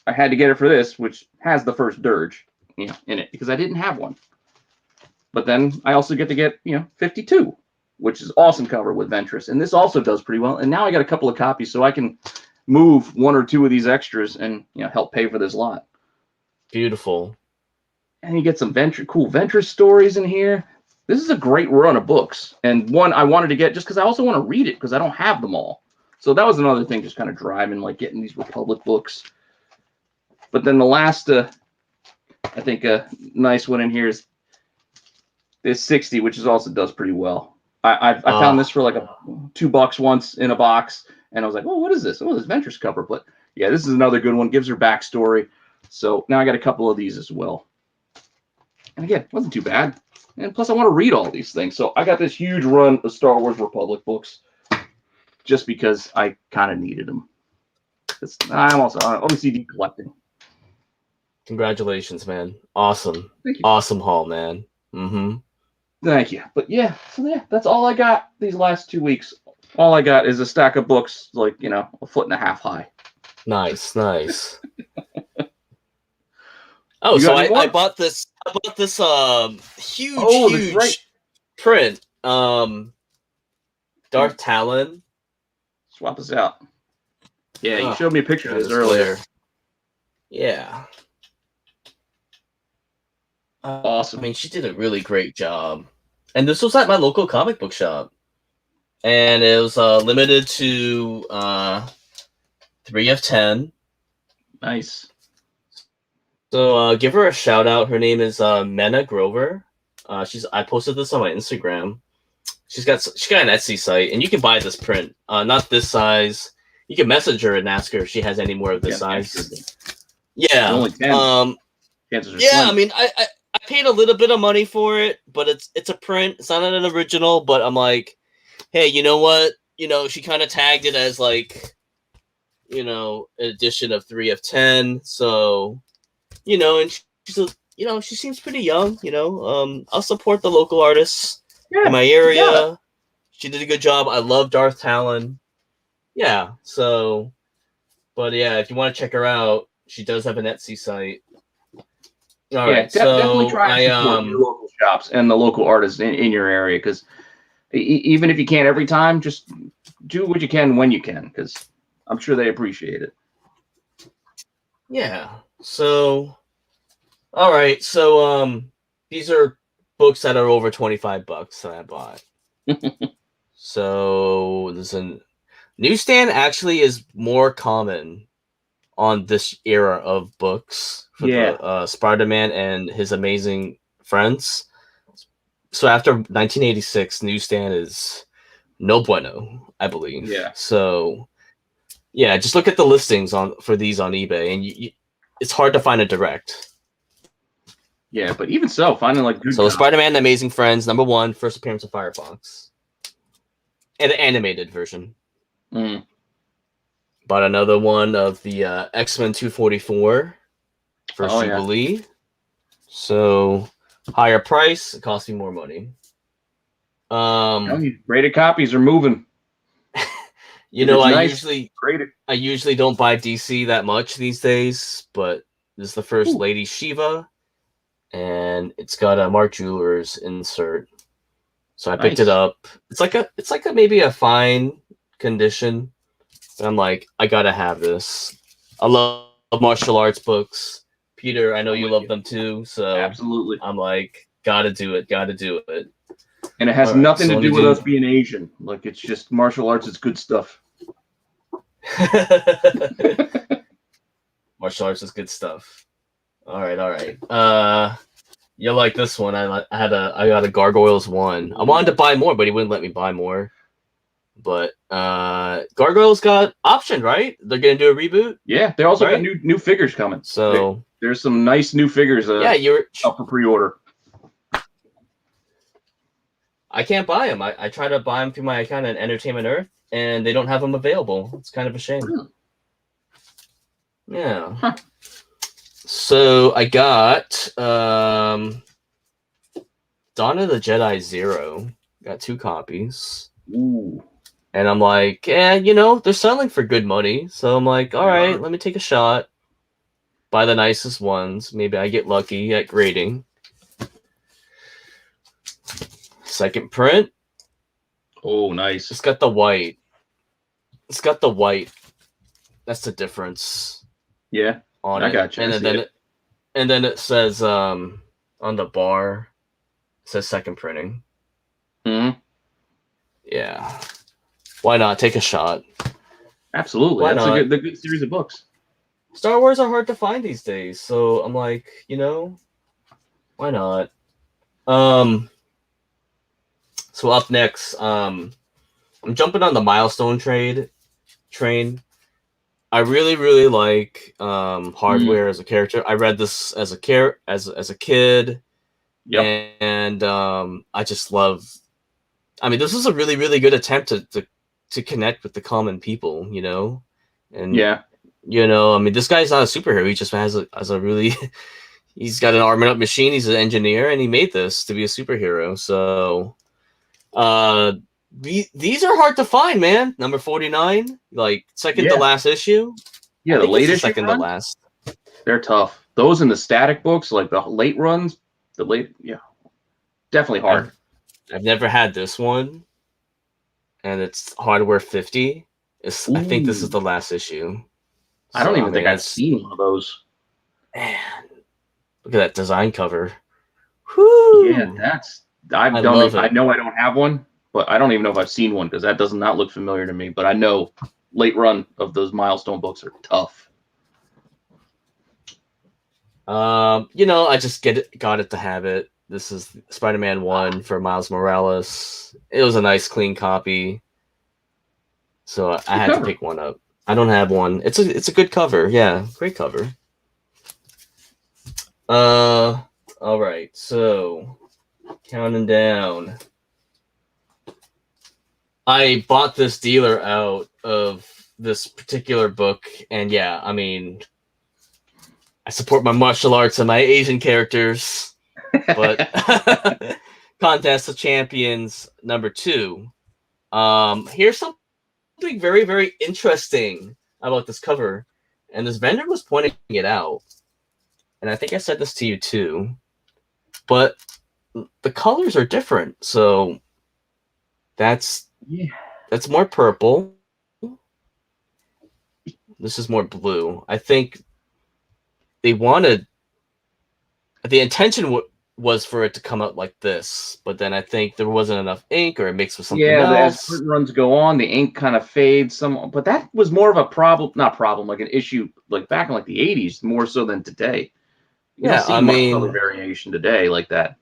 I had to get it for this, which has the first Dirge in it because I didn't have one. But then I also get to get, 52, which is awesome cover with Ventress. And this also does pretty well. And now I got a couple of copies, so I can move one or two of these extras and, help pay for this lot. Beautiful. And you get some cool Ventress stories in here. This is a great run of books. And one I wanted to get just because I also want to read it because I don't have them all. So that was another thing, just kind of driving, like getting these Republic books. But then the last, I think, a nice one in here is this 60, which is also does pretty well. I found this for like $2 once in a box, and I was like, oh, what is this? Oh, this Ventress cover. But yeah, this is another good one. Gives her backstory. So now I got a couple of these as well. And again, it wasn't too bad. And plus, I want to read all these things. So I got this huge run of Star Wars Republic books just because I kind of needed them. I'm also OCD collecting. Congratulations, man. Awesome. Thank you. Awesome haul, man. Mm-hmm. Thank you. But yeah, so yeah, that's all I got these last 2 weeks. All I got is a stack of books, like, a 1.5 feet high. Nice. Oh, so I bought this. I bought this huge print. Darth Talon. Swap us out. Yeah, you showed me a picture of this earlier. Yeah. Awesome. I mean, she did a really great job. And this was at my local comic book shop. And it was limited to 3 of 10. Nice. So give her a shout out. Her name is Mena Grover. I posted this on my Instagram. She got an Etsy site, and you can buy this print. Not this size. You can message her and ask her if she has any more of this size. Yeah. Only 10. I mean, I paid a little bit of money for it, but it's a print. It's not an original, but I'm like, hey, you know what? She kind of tagged it as like, an edition of 3 of 10. So, and she's she seems pretty young. I'll support the local artists in my area. Yeah. She did a good job. I love Darth Talon. Yeah. So, but yeah, if you want to check her out, she does have an Etsy site. All right, so definitely try to support your local shops and the local artists in your area, because even if you can't every time, just do what you can when you can, because I'm sure they appreciate it. Yeah. So, all right. So, these are books that are over $25 that I bought. So Newsstand actually is more common on this era of books for the Spider-Man and his amazing friends. So after 1986, Newsstand is no bueno, I believe. Yeah. So yeah, just look at the listings for these on eBay, and it's hard to find a direct. Yeah, but even so, finding like good. So Spider-Man and Amazing Friends, #1, first appearance of Firefox, and the animated version. Bought another one of the X-Men 244 for Jubilee. Yeah. So higher price, it costs me more money. Graded copies are moving. I usually don't buy DC that much these days, but this is the first Lady Shiva, and it's got a Mark Jewelers insert. So I picked it up. It's like a maybe a fine condition. And I'm like, I gotta have this. I love martial arts books. Peter, I know you love them too. So absolutely, I'm like, gotta do it. And it has nothing to do with us being Asian. Like, it's just martial arts. It's good stuff. Martial arts is good stuff. All right. You like this one? I got a Gargoyles 1. I wanted to buy more, but he wouldn't let me buy more. But Gargoyles got optioned, right? They're gonna do a reboot. Yeah, they also got new figures coming. So there's some nice new figures. You're up for pre-order. I can't buy them. I try to buy them through my account at Entertainment Earth, and they don't have them available. It's kind of a shame. Really? Yeah. Huh. So I got Dawn of the Jedi 0. Got 2 copies. Ooh. And I'm like, they're selling for good money. So I'm like, all right, let me take a shot. Buy the nicest ones. Maybe I get lucky at grading. Second print. Oh, nice. It's got the white. That's the difference. Yeah. On it. Got you. And then it says on the bar, it says second printing. Mm-hmm. Yeah. Why not take a shot? Absolutely. Why That's not? a good series of books. Star Wars are hard to find these days, so I'm like, why not? So up next, I'm jumping on the Milestone train. I really, really like Hardware as a character. I read this as a kid. Yep. And I just love. I mean, this was a really, really good attempt to connect with the common people, And yeah, I mean, this guy's not a superhero. He just has a really. He's got an armored up machine. He's an engineer, and he made this to be a superhero. So, these are hard to find, man. Number 49, like second to last issue. Yeah, the latest second to last. They're tough. Those in the static books, like the late runs, definitely hard. I've never had this one, and it's Hardware 50. I think this is the last issue. I don't even think I've seen one of those. Man, look at that design cover. Whew. Yeah, I know I don't have one, but I don't even know if I've seen one because that does not look familiar to me. But I know late run of those Milestone books are tough. I just got it to have it. This is Spider-Man 1 for Miles Morales. It was a nice, clean copy, so I had to pick one up. I don't have one. It's a good cover. Yeah, great cover. All right. So, counting down. I bought this dealer out of this particular book, and yeah, I mean, I support my martial arts and my Asian characters. But Contest of Champions #2. Here's something very, very interesting about this cover, and this vendor was pointing it out, and I think I said this to you too. But the colors are different, so that's more purple. This is more blue. I think they wanted. The intention was for it to come out like this, but then I think there wasn't enough ink, or it mixed with something Yeah, as else. print runs go on, the ink kind of fades some, but that was more of a problem, not problem, like an issue, like back in like the 80s, more so than today. You don't Yeah, see I much color mean, variation today like that.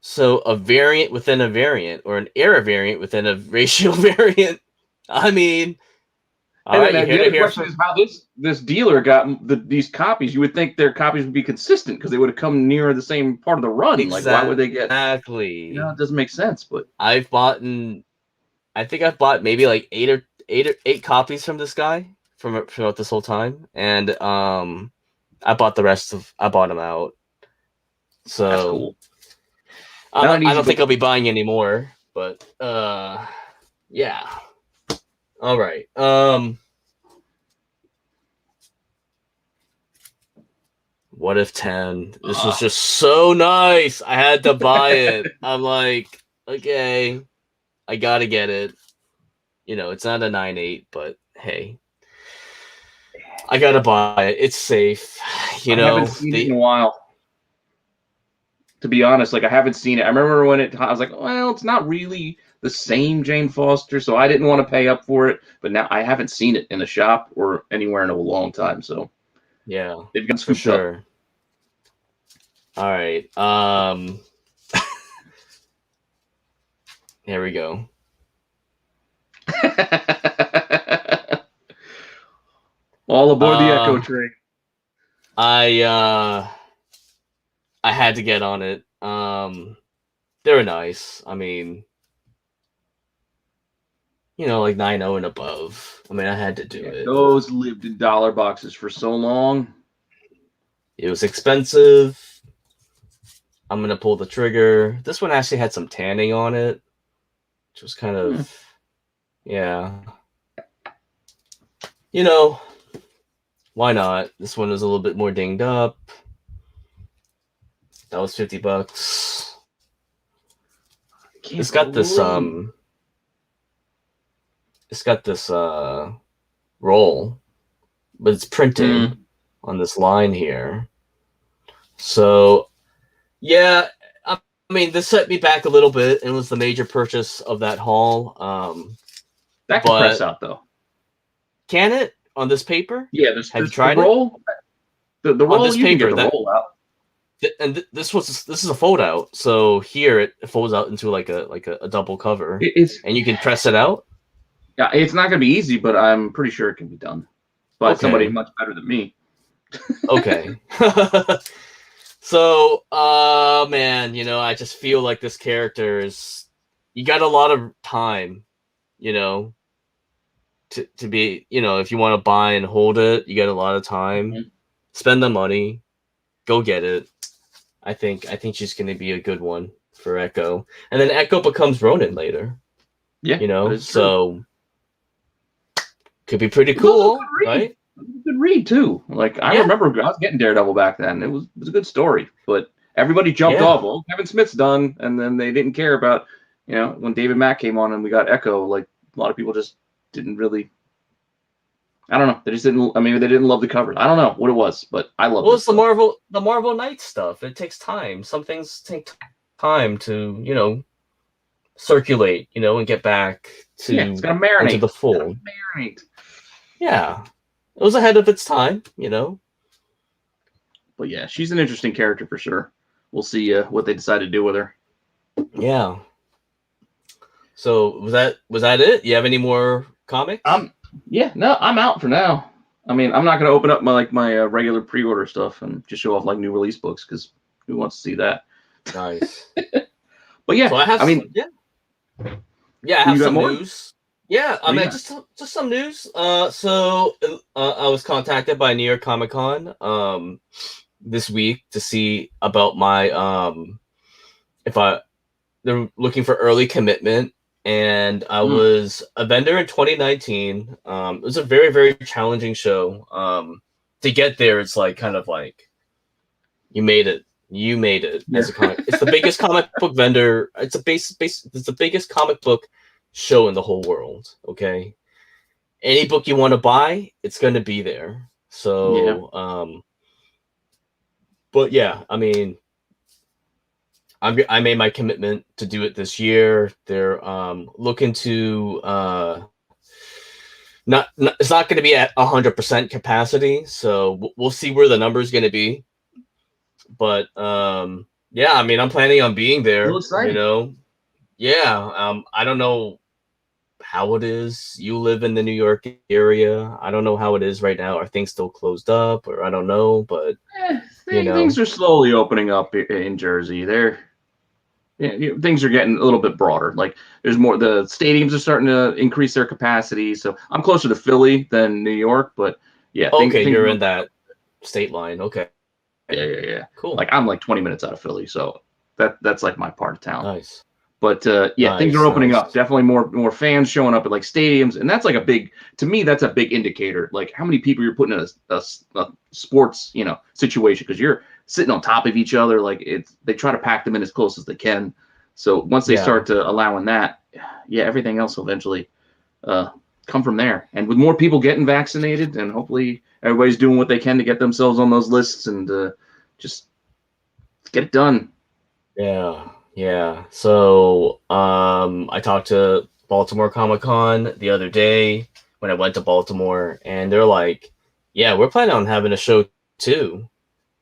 so a variant within a variant, or an error variant within a ratio variant. I mean, all And right, you then hear the it other here question for is how this dealer got these copies. You would think their copies would be consistent because they would have come near the same part of the run. Like, why would they get? exactly. It doesn't make sense. But I've bought, I think I've bought maybe like eight copies from this guy from throughout this whole time, and I bought I bought them out. So that's cool. I don't think I'll be buying any more, but yeah. All right. What if 10? This was just so nice. I had to buy it. I'm like, okay, I gotta get it. It's not a 9.8, but hey, I gotta buy it. It's safe. I haven't seen it in a while. To be honest, like I haven't seen it. I remember when I was like, well, it's not really the same Jane Foster, so I didn't want to pay up for it. But now I haven't seen it in a shop or anywhere in a long time. So yeah, they've got for scooped up. sure. All right. Here we go. All aboard the Echo train. I had to get on it. They were nice. I mean, like 9.0 and above. I mean, I had to do it. Those lived in dollar boxes for so long. It was expensive. I'm gonna pull the trigger. This one actually had some tanning on it, which was kind of, yeah. Why not? This one was a little bit more dinged up. That was $50. It's got this roll, but it's printing on this line here. So yeah, I mean, this set me back a little bit, and was the major purchase of that haul. That can press out though. Can it on this paper? Yeah, have you tried the roll? The roll, on this you paper, can get the roll out. And this is a fold out. So here it folds out into like a double cover, and you can press it out. Yeah, it's not going to be easy, but I'm pretty sure it can be done by somebody much better than me. Okay. So, man, I just feel like this character you got a lot of time, to be, if you want to buy and hold it, you got a lot of time. Spend the money, go get it. I think she's going to be a good one for Echo, and then Echo becomes Ronin later. Yeah, so could be pretty cool, right? Good read too. Like I remember I was getting Daredevil back then. It was a good story, but everybody jumped off. Well, Kevin Smith's done, and then they didn't care about when David Mack came on and we got Echo. Like a lot of people just didn't really. I don't know. They just didn't. I mean, they didn't love the covers. I don't know what it was, but I love. Well, it's the Marvel Knights stuff. It takes time. Some things take time to circulate, and get back to it's gonna marinate into the fold. Marinate. Yeah, it was ahead of its time, But yeah, she's an interesting character for sure. We'll see what they decide to do with her. Yeah. So was that it? You have any more comics? Yeah, no, I'm out for now. I mean, I'm not going to open up my regular pre-order stuff and just show off like new release books because who wants to see that? Nice. But yeah, so I have I have some news. Yeah, I mean, just some news. So I was contacted by New York Comic Con this week to see about my they're looking for early commitment. And I was a vendor in 2019. It was a very, very challenging show. To get there, it's like kind of like you made it. You made it as a comic. It's the biggest comic book vendor. It's it's the biggest comic book show in the whole world. Okay, any book you want to buy, it's going to be there. So, but yeah, I mean, I made my commitment to do it this year. They're looking to not it's not going to be at 100% capacity, so we'll see where the number is going to be. But yeah, I mean, I'm planning on being there. Yeah. I don't know how it is. You live in the New York area. I don't know how it is right now. Are things still closed up, or I don't know, but things are slowly opening up in Jersey. Things are getting a little bit broader. Like there's more. The stadiums are starting to increase their capacity. So I'm closer to Philly than New York, but yeah. Okay, you're in that state line. Okay. Yeah. Cool. Like I'm like 20 minutes out of Philly, so that's like my part of town. Nice. But things are opening up. Definitely more fans showing up at like stadiums, and that's like to me, that's a big indicator. Like how many people you're putting in a sports situation, because you're sitting on top of each other. Like they try to pack them in as close as they can. So once they start to allowing that, everything else will eventually come from there. And with more people getting vaccinated, and hopefully everybody's doing what they can to get themselves on those lists and just get it done. Yeah. So I talked to Baltimore Comic-Con the other day when I went to Baltimore, and they're like, yeah, we're planning on having a show too.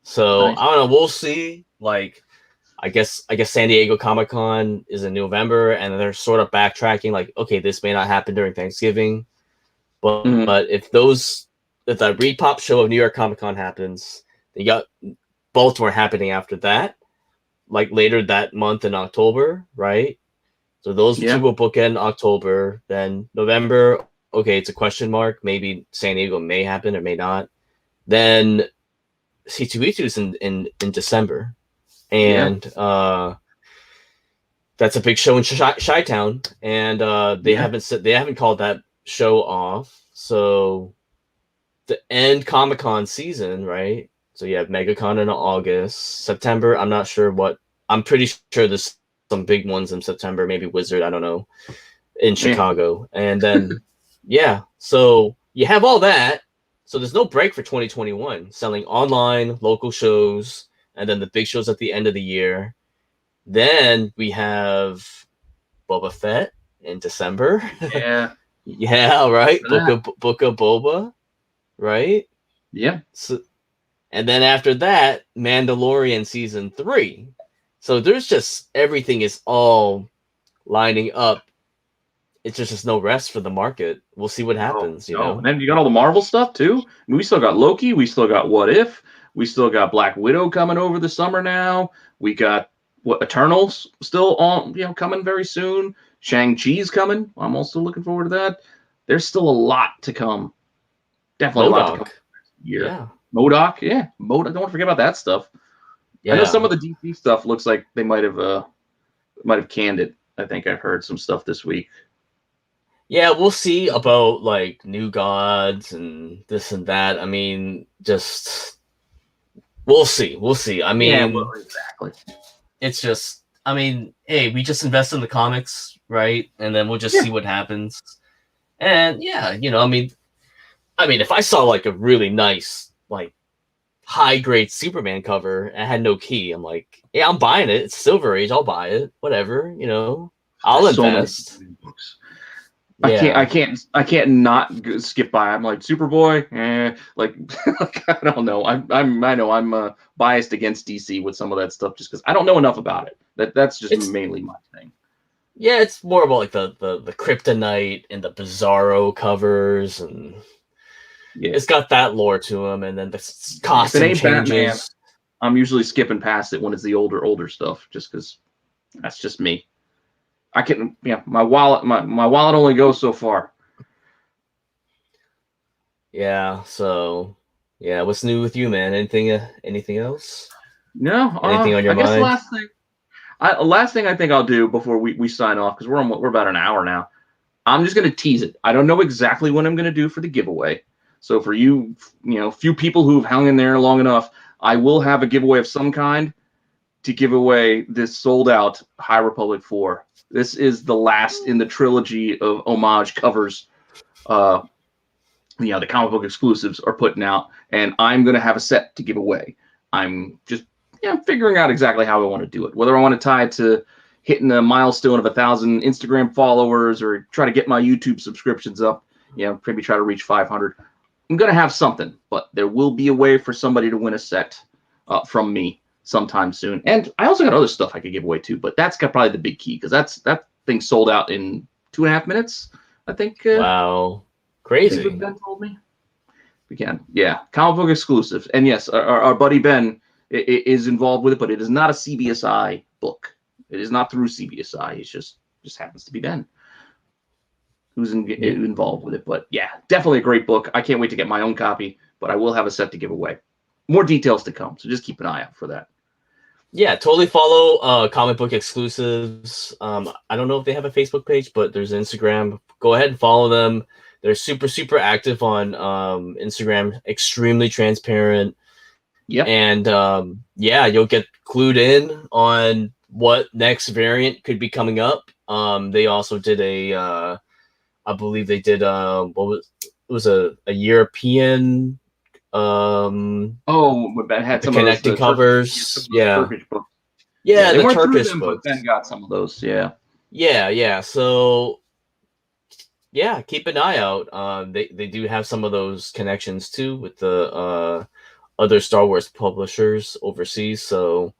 So nice. I don't know, we'll see. Like I guess San Diego Comic-Con is in November, and they're sort of backtracking, like, okay, this may not happen during Thanksgiving. But if the Repop show of New York Comic-Con happens, they got Baltimore happening after that, like later that month in October, right? So those two will bookend October. Then November, okay, it's a question mark. Maybe San Diego may happen or may not. Then C2E2 is in December, and that's a big show in Chi-Town, and they haven't called that show off. So the end Comic-Con season, right? So you have MegaCon in August. September, I'm not sure what. I'm pretty sure there's some big ones in September, maybe Wizard, I don't know, in Chicago. And then, so you have all that. So there's no break for 2021, selling online, local shows, and then the big shows at the end of the year. Then we have Boba Fett in December. Yeah, right? Book of Boba, right? Yeah. So, and then after that, Mandalorian season 3. So there's just everything is all lining up. It's just no rest for the market. We'll see what happens, you know. And then you got all the Marvel stuff too. I mean, we still got Loki. We still got What If. We still got Black Widow coming over the summer now. We got Eternals still on, coming very soon. Shang-Chi's coming. I'm also looking forward to that. There's still a lot to come. Definitely a lot to come next year. Yeah. MODOK, MODOK. Don't forget about that stuff. Yeah. I know some of the DC stuff looks like they might have canned it. I think I've heard some stuff this week. Yeah, we'll see about like New Gods and this and that. I mean, just we'll see. I mean, exactly. It's just, I mean, hey, we just invest in the comics, right? And then we'll just see what happens. And I mean, if I saw like a really nice, like high grade Superman cover and had no key, I'm like, yeah, I'm buying it. It's Silver Age. I'll buy it. Whatever, I'll invest. I can't not skip by. I'm like Superboy, like I don't know. I know I'm biased against DC with some of that stuff just because I don't know enough about it. That's just mainly my thing. Yeah, it's more about like the Kryptonite and the Bizarro covers, and it's got that lore to them, and then the costume changes. Batman, I'm usually skipping past it when it's the older stuff, just because that's just me. I can, my wallet only goes so far. Yeah. So, what's new with you, man? Anything else? No. Anything on your mind? Last thing I think I'll do before we sign off, because we're about an hour now. I'm just gonna tease it. I don't know exactly what I'm gonna do for the giveaway. So for you, few people who've hung in there long enough, I will have a giveaway of some kind to give away this sold out High Republic 4. This is the last in the trilogy of homage covers. The comic book exclusives are putting out, and I'm going to have a set to give away. I'm just I'm figuring out exactly how I want to do it. Whether I want to tie it to hitting a milestone of 1,000 Instagram followers or try to get my YouTube subscriptions up, maybe try to reach 500. I'm going to have something, but there will be a way for somebody to win a set from me sometime soon. And I also got other stuff I could give away too, but that's got probably the big key because that thing sold out in 2.5 minutes, I think. Wow. Crazy. I think Ben told me. We can. Yeah. Comic book exclusives. And yes, our buddy Ben is involved with it, but it is not a CBSI book. It is not through CBSI. It just happens to be Ben who's involved with it. But yeah, definitely a great book. I can't wait to get my own copy, but I will have a set to give away. More details to come, so just keep an eye out for that. Yeah, totally follow comic book exclusives. I don't know if they have a Facebook page, but there's Instagram. Go ahead and follow them. They're super, super active on Instagram, extremely transparent. Yeah. And you'll get clued in on what next variant could be coming up. They also did I believe they did it was a European that had some connecting of those, covers. Turkish books. Yeah, they the weren't Turkish them, books. But Ben got some of those. Yeah. So yeah, keep an eye out. They do have some of those connections too with the other Star Wars publishers overseas. So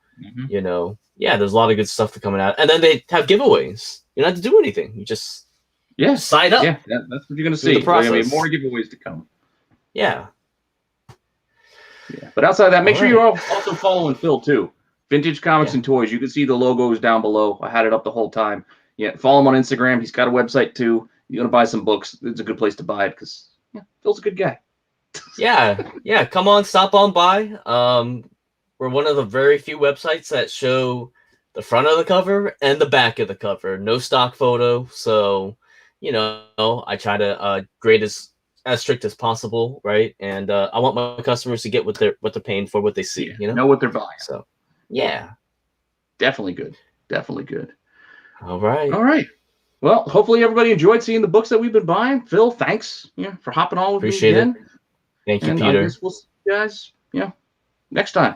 there's a lot of good stuff to coming out. And then they have giveaways. You don't have to do anything. You just sign up. Yeah, that's what you're gonna see. The process. More giveaways to come. Yeah. But outside of that, make sure you're also following Phil too. Vintage Comics and Toys. You can see the logos down below. I had it up the whole time. Yeah, follow him on Instagram. He's got a website too. You're gonna buy some books. It's a good place to buy it because Phil's a good guy. Yeah. Come on, stop on by. We're one of the very few websites that show the front of the cover and the back of the cover. No stock photo. So, I try to grade as strict as possible, right? And I want my customers to get what they're paying for, what they see. Know what they're buying. So, yeah, definitely good. All right. Well, hopefully everybody enjoyed seeing the books that we've been buying. Phil, thanks for hopping on with Appreciate me again. Thank you, and Peter. I guess we'll see you guys next time.